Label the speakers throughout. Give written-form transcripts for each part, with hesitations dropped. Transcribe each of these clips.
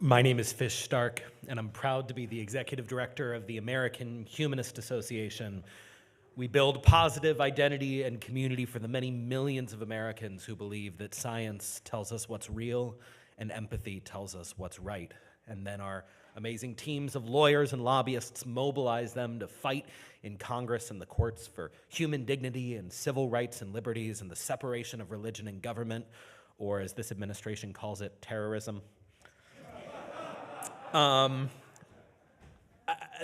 Speaker 1: My name is Fish Stark, and I'm proud to be the executive director of the American Humanist Association. We build positive identity and community for the many millions of Americans who believe that science tells us what's real and empathy tells us what's right. And then our amazing teams of lawyers and lobbyists mobilize them to fight in Congress and the courts for human dignity and civil rights and liberties and the separation of religion and government, or as this administration calls it, terrorism.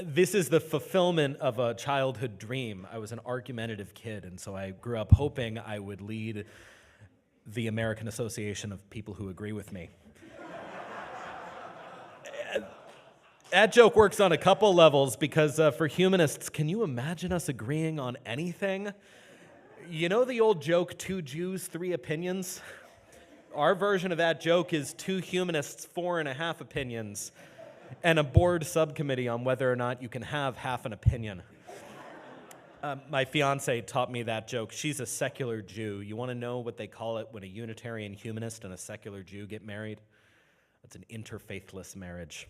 Speaker 1: This is the fulfillment of a childhood dream. I was an argumentative kid, and so I grew up hoping I would lead the American Association of People Who Agree with Me. That joke works on a couple levels because for humanists, can you imagine us agreeing on anything? You know the old joke, 2 Jews, 3 opinions? Our version of that joke is 2 humanists, 4.5 opinions, and a board subcommittee on whether or not you can have half an opinion. My fiance taught me that joke. She's a secular Jew. You want to know what they call it when a Unitarian humanist and a secular Jew get married? That's an interfaithless marriage.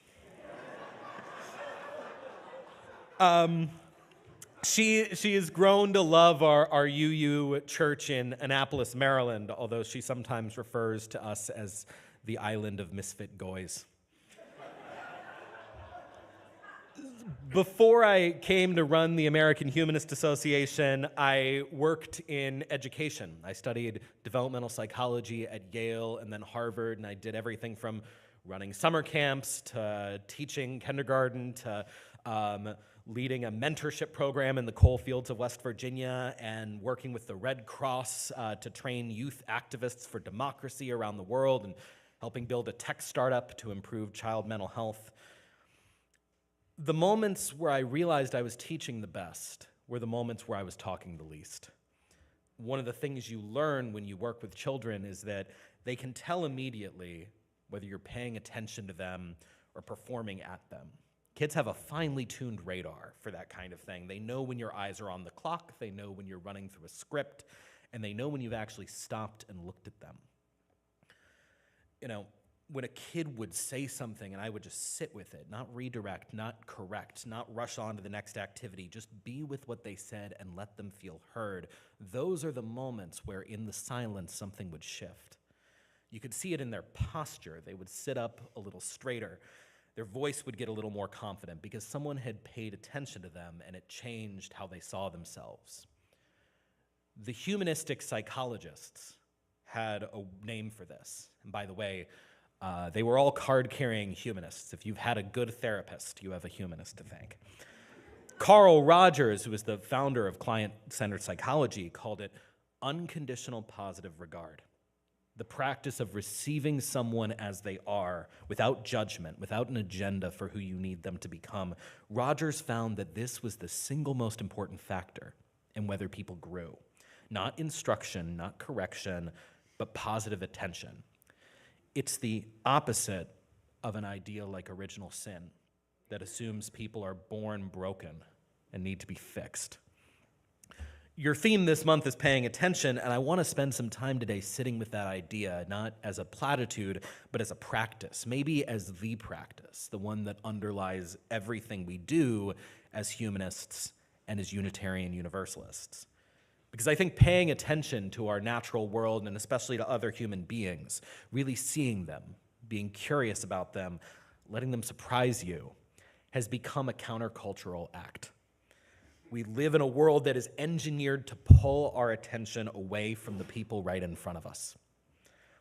Speaker 1: She has grown to love our UU church in Annapolis, Maryland, although she sometimes refers to us as the island of misfit goys. Before I came to run the American Humanist Association, I worked in education. I studied developmental psychology at Yale and then Harvard, and I did everything from running summer camps to teaching kindergarten to leading a mentorship program in the coal fields of West Virginia and working with the Red Cross to train youth activists for democracy around the world and helping build a tech startup to improve child mental health. The moments where I realized I was teaching the best were the moments where I was talking the least. One of the things you learn when you work with children is that they can tell immediately whether you're paying attention to them or performing at them. Kids have a finely tuned radar for that kind of thing. They know when your eyes are on the clock, they know when you're running through a script, and they know when you've actually stopped and looked at them. You know, when a kid would say something and I would just sit with it, not redirect, not correct, not rush on to the next activity, just be with what they said and let them feel heard. Those are the moments where in the silence something would shift. You could see it in their posture. They would sit up a little straighter. Their voice would get a little more confident because someone had paid attention to them and it changed how they saw themselves. The humanistic psychologists had a name for this. And by the way, they were all card-carrying humanists. If you've had a good therapist, you have a humanist to thank. Carl Rogers, who was the founder of client-centered psychology, called it unconditional positive regard. The practice of receiving someone as they are, without judgment, without an agenda for who you need them to become. Rogers found that this was the single most important factor in whether people grew. Not instruction, not correction, but positive attention. It's the opposite of an idea like original sin that assumes people are born broken and need to be fixed. Your theme this month is paying attention, and I want to spend some time today sitting with that idea, not as a platitude, but as a practice, maybe as the practice, the one that underlies everything we do as humanists and as Unitarian Universalists. Because I think paying attention to our natural world, and especially to other human beings, really seeing them, being curious about them, letting them surprise you, has become a countercultural act. We live in a world that is engineered to pull our attention away from the people right in front of us.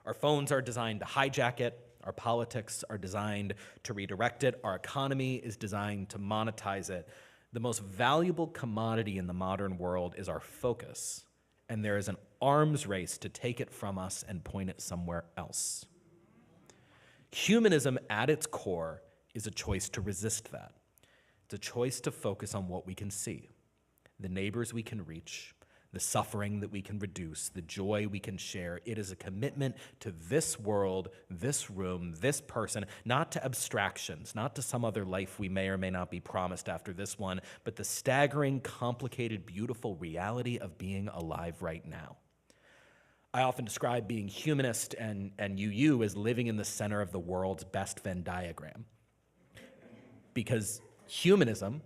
Speaker 1: Our phones are designed to hijack it. Our politics are designed to redirect it. Our economy is designed to monetize it. The most valuable commodity in the modern world is our focus, and there is an arms race to take it from us and point it somewhere else. Humanism at its core is a choice to resist that. It's a choice to focus on what we can see, the neighbors we can reach, the suffering that we can reduce, the joy we can share. It is a commitment to this world, this room, this person, not to abstractions, not to some other life we may or may not be promised after this one, but the staggering, complicated, beautiful reality of being alive right now. I often describe being humanist and UU as living in the center of the world's best Venn diagram. Because humanism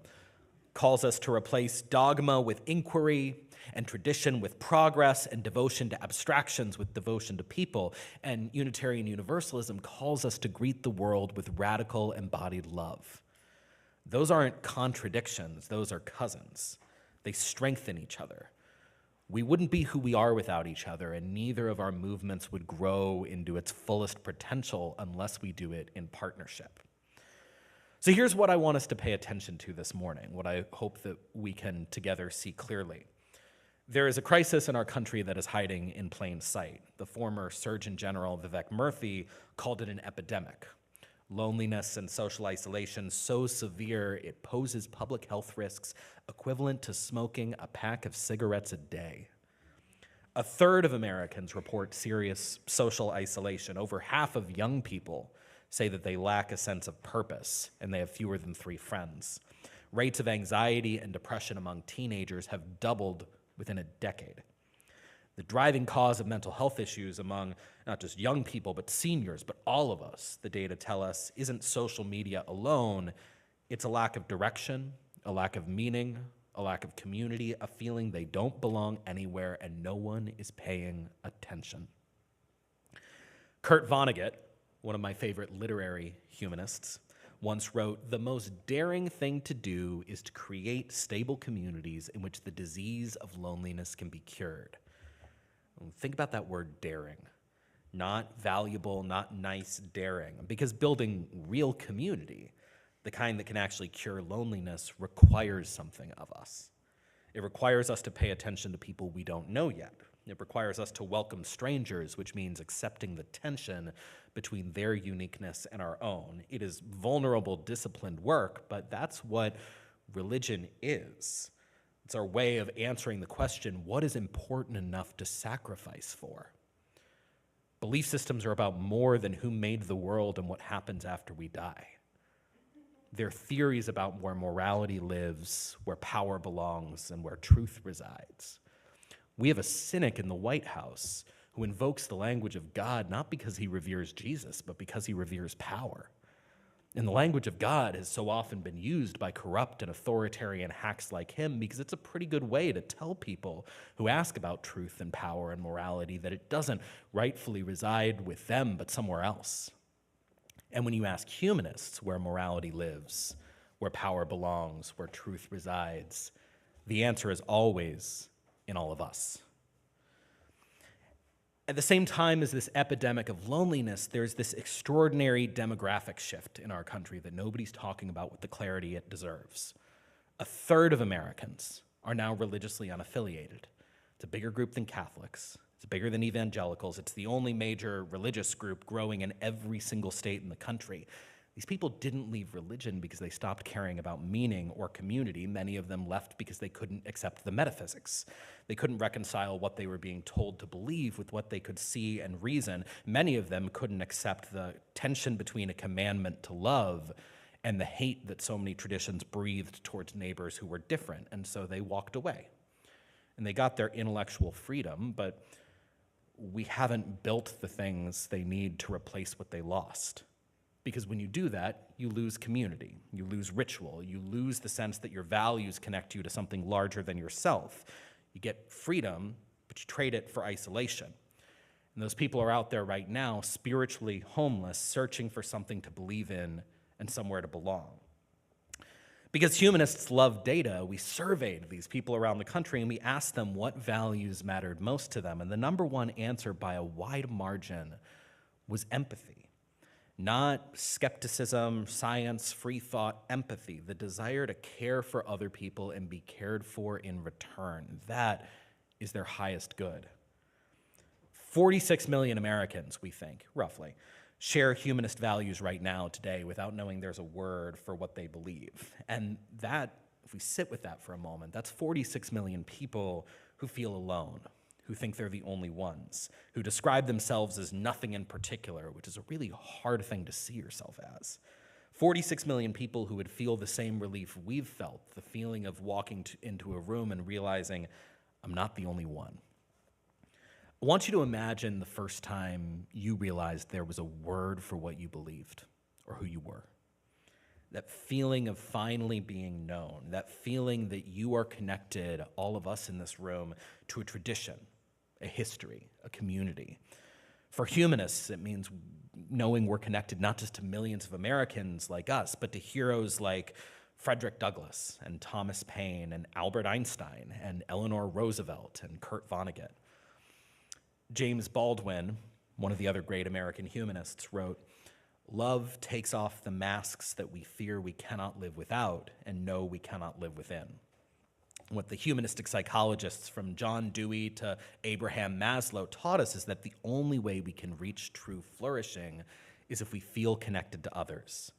Speaker 1: calls us to replace dogma with inquiry, and tradition with progress, and devotion to abstractions with devotion to people. And Unitarian Universalism calls us to greet the world with radical embodied love. Those aren't contradictions, those are cousins. They strengthen each other. We wouldn't be who we are without each other, and neither of our movements would grow into its fullest potential unless we do it in partnership. So here's what I want us to pay attention to this morning, what I hope that we can together see clearly. There is a crisis in our country that is hiding in plain sight. The former Surgeon General Vivek Murthy called it an epidemic. Loneliness and social isolation so severe it poses public health risks equivalent to smoking a pack of cigarettes a day. A third of Americans report serious social isolation. Over half of young people say that they lack a sense of purpose and they have fewer than 3 friends. Rates of anxiety and depression among teenagers have doubled within a decade. The driving cause of mental health issues among not just young people, but seniors, but all of us, the data tell us, isn't social media alone. It's a lack of direction, a lack of meaning, a lack of community, a feeling they don't belong anywhere and no one is paying attention. Kurt Vonnegut, one of my favorite literary humanists, once wrote, "The most daring thing to do is to create stable communities in which the disease of loneliness can be cured." Think about that word daring. Not valuable, not nice, daring. Because building real community, the kind that can actually cure loneliness, requires something of us. It requires us to pay attention to people we don't know yet. It requires us to welcome strangers, which means accepting the tension between their uniqueness and our own. It is vulnerable, disciplined work, but that's what religion is. It's our way of answering the question, what is important enough to sacrifice for? Belief systems are about more than who made the world and what happens after we die. They're theories about where morality lives, where power belongs, and where truth resides. We have a cynic in the White House who invokes the language of God not because he reveres Jesus, but because he reveres power. And the language of God has so often been used by corrupt and authoritarian hacks like him because it's a pretty good way to tell people who ask about truth and power and morality that it doesn't rightfully reside with them, but somewhere else. And when you ask humanists where morality lives, where power belongs, where truth resides, the answer is always in all of us. At the same time as this epidemic of loneliness, there's this extraordinary demographic shift in our country that nobody's talking about with the clarity it deserves. A third of Americans are now religiously unaffiliated. It's a bigger group than Catholics. It's bigger than evangelicals. It's the only major religious group growing in every single state in the country. These people didn't leave religion because they stopped caring about meaning or community. Many of them left because they couldn't accept the metaphysics. They couldn't reconcile what they were being told to believe with what they could see and reason. Many of them couldn't accept the tension between a commandment to love and the hate that so many traditions breathed towards neighbors who were different, and so they walked away. And they got their intellectual freedom, but we haven't built the things they need to replace what they lost. Because when you do that, you lose community, you lose ritual, you lose the sense that your values connect you to something larger than yourself. You get freedom, but you trade it for isolation. And those people are out there right now, spiritually homeless, searching for something to believe in and somewhere to belong. Because humanists love data, we surveyed these people around the country and we asked them what values mattered most to them. And the number one answer by a wide margin was empathy. Not skepticism, science, free thought, empathy, the desire to care for other people and be cared for in return. That is their highest good. 46 million Americans, we think, roughly, share humanist values right now today without knowing there's a word for what they believe. And that, if we sit with that for a moment, that's 46 million people who feel alone, who think they're the only ones, who describe themselves as nothing in particular, which is a really hard thing to see yourself as. 46 million people who would feel the same relief we've felt, the feeling of walking into a room and realizing I'm not the only one. I want you to imagine the first time you realized there was a word for what you believed or who you were. That feeling of finally being known, that feeling that you are connected, all of us in this room, to a tradition, a history, a community. For humanists, it means knowing we're connected not just to millions of Americans like us, but to heroes like Frederick Douglass and Thomas Paine and Albert Einstein and Eleanor Roosevelt and Kurt Vonnegut. James Baldwin, one of the other great American humanists, wrote, "Love takes off the masks that we fear we cannot live without and know we cannot live within." What the humanistic psychologists from John Dewey to Abraham Maslow taught us is that the only way we can reach true flourishing is if we feel connected to others.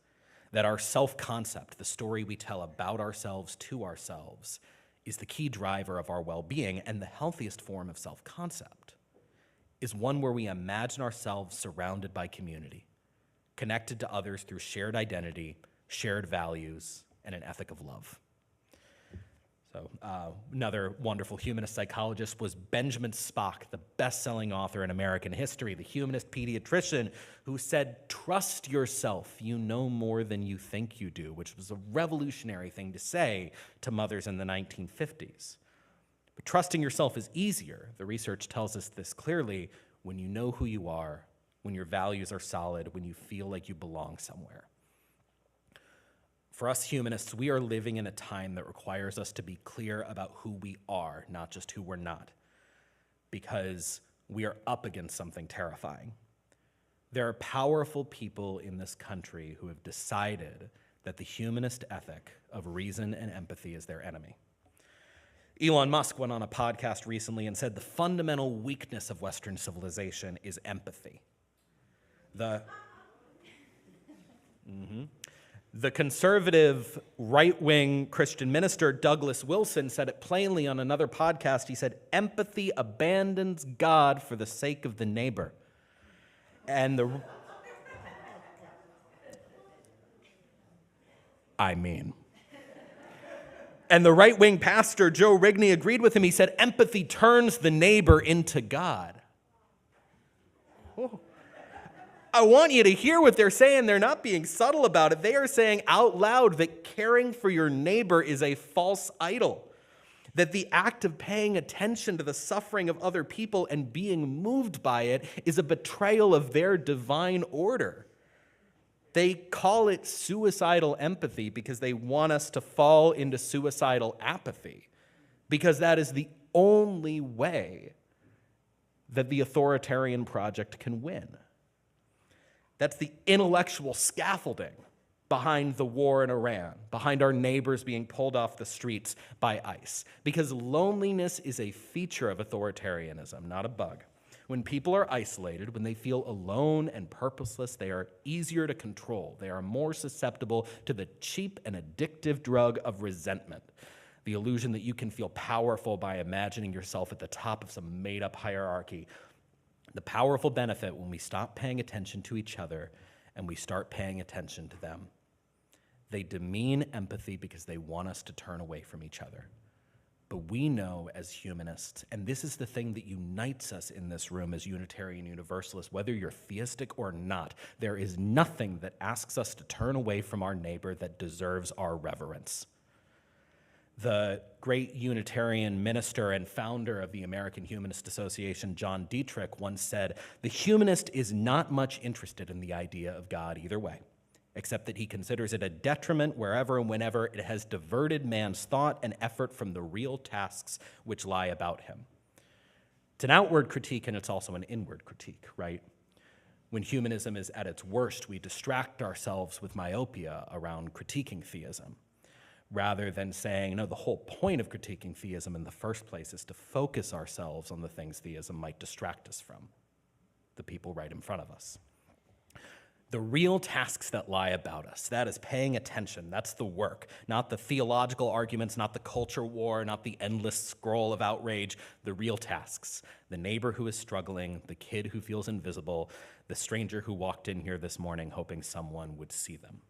Speaker 1: That our self-concept, the story we tell about ourselves to ourselves, is the key driver of our well-being, and the healthiest form of self-concept is one where we imagine ourselves surrounded by community, connected to others through shared identity, shared values, and an ethic of love. So another wonderful humanist psychologist was Benjamin Spock, the best-selling author in American history, the humanist pediatrician who said, "Trust yourself, you know more than you think you do," which was a revolutionary thing to say to mothers in the 1950s. But trusting yourself is easier. The research tells us this clearly when you know who you are, when your values are solid, when you feel like you belong somewhere. For us humanists, we are living in a time that requires us to be clear about who we are, not just who we're not, because we are up against something terrifying. There are powerful people in this country who have decided that the humanist ethic of reason and empathy is their enemy. Elon Musk went on a podcast recently and said the fundamental weakness of Western civilization is empathy. The conservative right-wing Christian minister Douglas Wilson said it plainly on another podcast. He said, "Empathy abandons God for the sake of the neighbor." And the right-wing pastor Joe Rigney agreed with him. He said, "Empathy turns the neighbor into God." Oh. I want you to hear what they're saying. They're not being subtle about it. They are saying out loud that caring for your neighbor is a false idol, that the act of paying attention to the suffering of other people and being moved by it is a betrayal of their divine order. They call it suicidal empathy because they want us to fall into suicidal apathy, because that is the only way that the authoritarian project can win. That's the intellectual scaffolding behind the war in Iran, behind our neighbors being pulled off the streets by ICE. Because loneliness is a feature of authoritarianism, not a bug. When people are isolated, when they feel alone and purposeless, they are easier to control. They are more susceptible to the cheap and addictive drug of resentment. The illusion that you can feel powerful by imagining yourself at the top of some made-up hierarchy. The powerful benefit when we stop paying attention to each other and we start paying attention to them. They demean empathy because they want us to turn away from each other. But we know as humanists, and this is the thing that unites us in this room as Unitarian Universalists, whether you're theistic or not, there is nothing that asks us to turn away from our neighbor that deserves our reverence. The great Unitarian minister and founder of the American Humanist Association, John Dietrich, once said, "The humanist is not much interested in the idea of God either way, except that he considers it a detriment wherever and whenever it has diverted man's thought and effort from the real tasks which lie about him." It's an outward critique, and it's also an inward critique, right? When humanism is at its worst, we distract ourselves with myopia around critiquing theism, rather than saying, no, the whole point of critiquing theism in the first place is to focus ourselves on the things theism might distract us from, the people right in front of us. The real tasks that lie about us, that is paying attention, that's the work, not the theological arguments, not the culture war, not the endless scroll of outrage, the real tasks. The neighbor who is struggling, the kid who feels invisible, the stranger who walked in here this morning hoping someone would see them.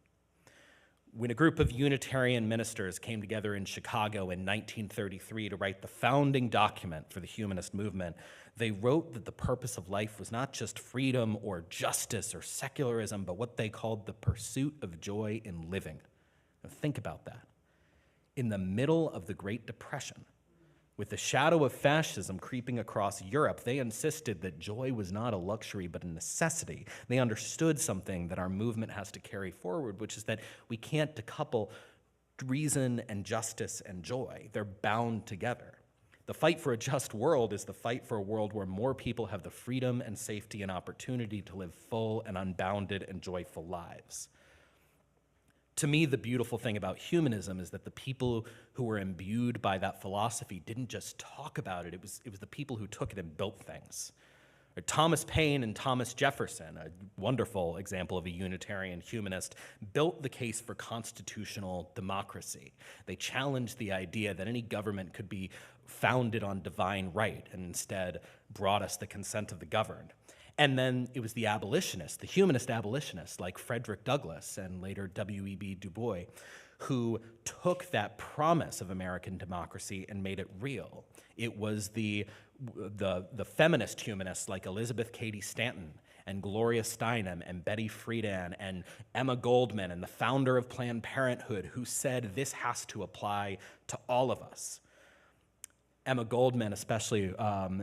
Speaker 1: When a group of Unitarian ministers came together in Chicago in 1933 to write the founding document for the humanist movement, they wrote that the purpose of life was not just freedom or justice or secularism, but what they called the pursuit of joy in living. Now think about that. In the middle of the Great Depression, with the shadow of fascism creeping across Europe, they insisted that joy was not a luxury but a necessity. They understood something that our movement has to carry forward, which is that we can't decouple reason and justice and joy. They're bound together. The fight for a just world is the fight for a world where more people have the freedom and safety and opportunity to live full and unbounded and joyful lives. To me, the beautiful thing about humanism is that the people who were imbued by that philosophy didn't just talk about it, it was the people who took it and built things. Thomas Paine and Thomas Jefferson, a wonderful example of a Unitarian humanist, built the case for constitutional democracy. They challenged the idea that any government could be founded on divine right and instead brought us the consent of the governed. And then it was the abolitionists, the humanist abolitionists like Frederick Douglass and later W.E.B. Du Bois, who took that promise of American democracy and made it real. It was the feminist humanists like Elizabeth Cady Stanton and Gloria Steinem and Betty Friedan and Emma Goldman and the founder of Planned Parenthood who said this has to apply to all of us. Emma Goldman especially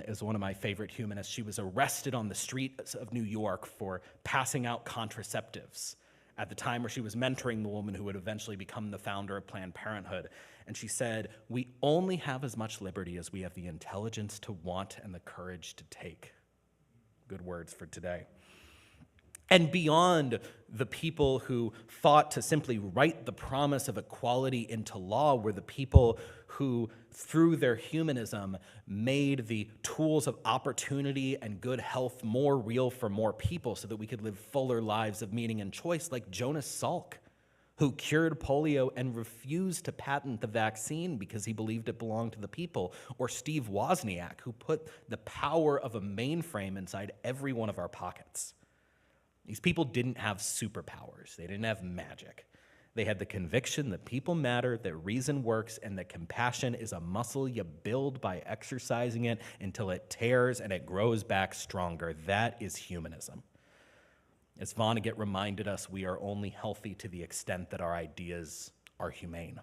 Speaker 1: is one of my favorite humanists. She was arrested on the streets of New York for passing out contraceptives at the time where she was mentoring the woman who would eventually become the founder of Planned Parenthood. And she said, "We only have as much liberty as we have the intelligence to want and the courage to take." Good words for today. And beyond the people who fought to simply write the promise of equality into law were the people who, through their humanism, made the tools of opportunity and good health more real for more people so that we could live fuller lives of meaning and choice, like Jonas Salk, who cured polio and refused to patent the vaccine because he believed it belonged to the people, or Steve Wozniak, who put the power of a mainframe inside every one of our pockets. These people didn't have superpowers. They didn't have magic. They had the conviction that people matter, that reason works, and that compassion is a muscle you build by exercising it until it tears and it grows back stronger. That is humanism. As Vonnegut reminded us, we are only healthy to the extent that our ideas are humane.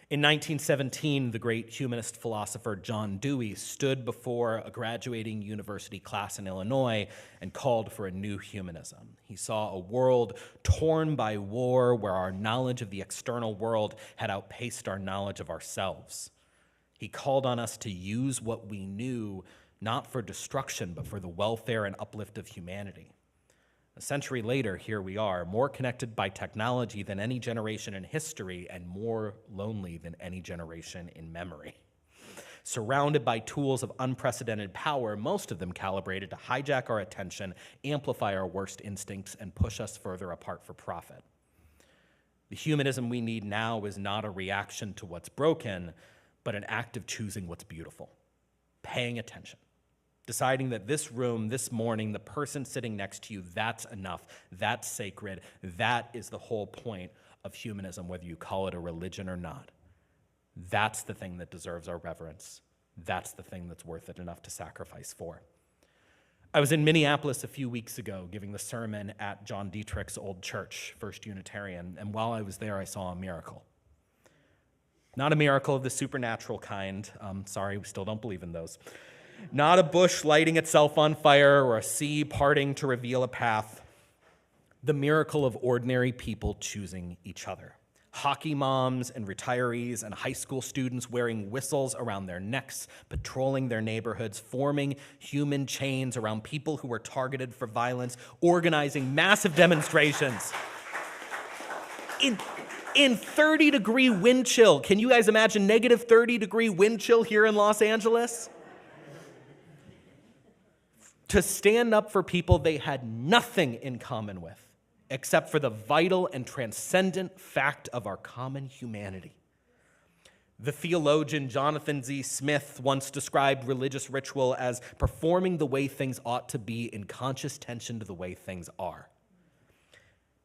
Speaker 1: In 1917, the great humanist philosopher John Dewey stood before a graduating university class in Illinois and called for a new humanism. He saw a world torn by war where our knowledge of the external world had outpaced our knowledge of ourselves. He called on us to use what we knew not for destruction, but for the welfare and uplift of humanity. A century later, here we are, more connected by technology than any generation in history and more lonely than any generation in memory. Surrounded by tools of unprecedented power, most of them calibrated to hijack our attention, amplify our worst instincts, and push us further apart for profit. The humanism we need now is not a reaction to what's broken, but an act of choosing what's beautiful, paying attention. Deciding that this room, this morning, the person sitting next to you, that's enough, that's sacred, that is the whole point of humanism, whether you call it a religion or not. That's the thing that deserves our reverence. That's the thing that's worth it enough to sacrifice for. I was in Minneapolis a few weeks ago giving the sermon at John Dietrich's old church, First Unitarian, and while I was there, I saw a miracle. Not a miracle of the supernatural kind. Sorry, we still don't believe in those. Not a bush lighting itself on fire or a sea parting to reveal a path. The miracle of ordinary people choosing each other. Hockey moms and retirees and high school students wearing whistles around their necks, patrolling their neighborhoods, forming human chains around people who were targeted for violence, organizing massive demonstrations. In 30-degree wind chill. Can you guys imagine negative 30-degree wind chill here in Los Angeles? To stand up for people they had nothing in common with, except for the vital and transcendent fact of our common humanity. The theologian Jonathan Z. Smith once described religious ritual as performing the way things ought to be in conscious tension to the way things are.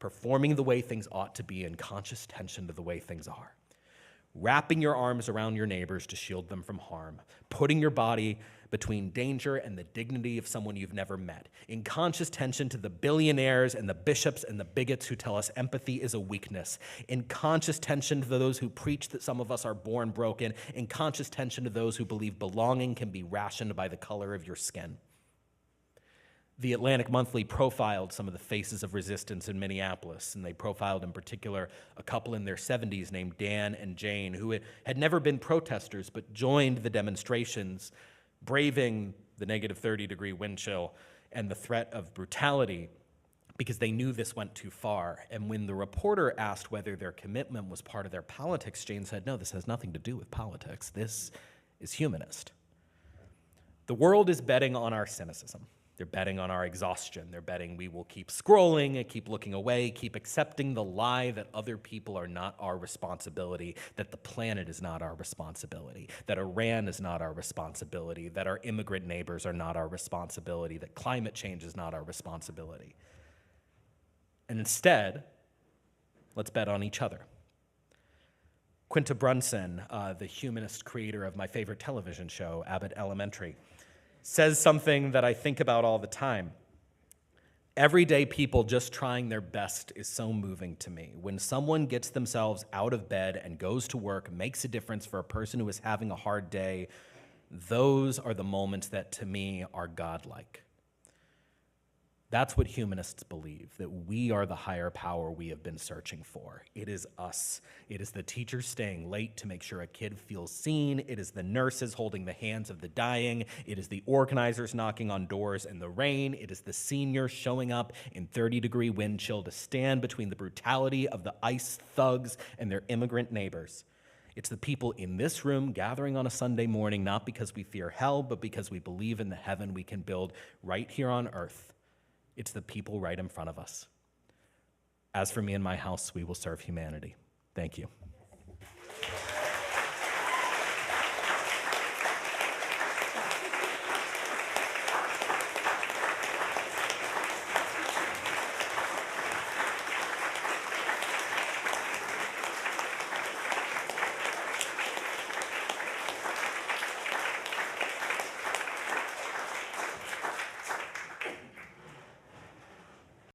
Speaker 1: performing the way things ought to be in conscious tension to the way things are, wrapping your arms around your neighbors to shield them from harm, putting your body between danger and the dignity of someone you've never met, in conscious tension to the billionaires and the bishops and the bigots who tell us empathy is a weakness, in conscious tension to those who preach that some of us are born broken, in conscious tension to those who believe belonging can be rationed by the color of your skin. The Atlantic Monthly profiled some of the faces of resistance in Minneapolis, and they profiled in particular a couple in their 70s named Dan and Jane, who had never been protesters but joined the demonstrations, braving the negative 30-degree wind chill and the threat of brutality because they knew this went too far. And when the reporter asked whether their commitment was part of their politics, Jane said, "No, this has nothing to do with politics. This is humanist." The world is betting on our cynicism. They're betting on our exhaustion. They're betting we will keep scrolling and keep looking away, keep accepting the lie that other people are not our responsibility, that the planet is not our responsibility, that Iran is not our responsibility, that our immigrant neighbors are not our responsibility, that climate change is not our responsibility. And instead, let's bet on each other. Quinta Brunson, the humanist creator of my favorite television show, Abbott Elementary, says something that I think about all the time. Everyday people just trying their best is so moving to me. When someone gets themselves out of bed and goes to work, makes a difference for a person who is having a hard day, those are the moments that, to me, are godlike. That's what humanists believe, that we are the higher power we have been searching for. It is us. It is the teachers staying late to make sure a kid feels seen. It is the nurses holding the hands of the dying. It is the organizers knocking on doors in the rain. It is the seniors showing up in 30-degree wind chill to stand between the brutality of the ICE thugs and their immigrant neighbors. It's the people in this room gathering on a Sunday morning, not because we fear hell, but because we believe in the heaven we can build right here on earth. It's the people right in front of us. As for me and my house, we will serve humanity. Thank you.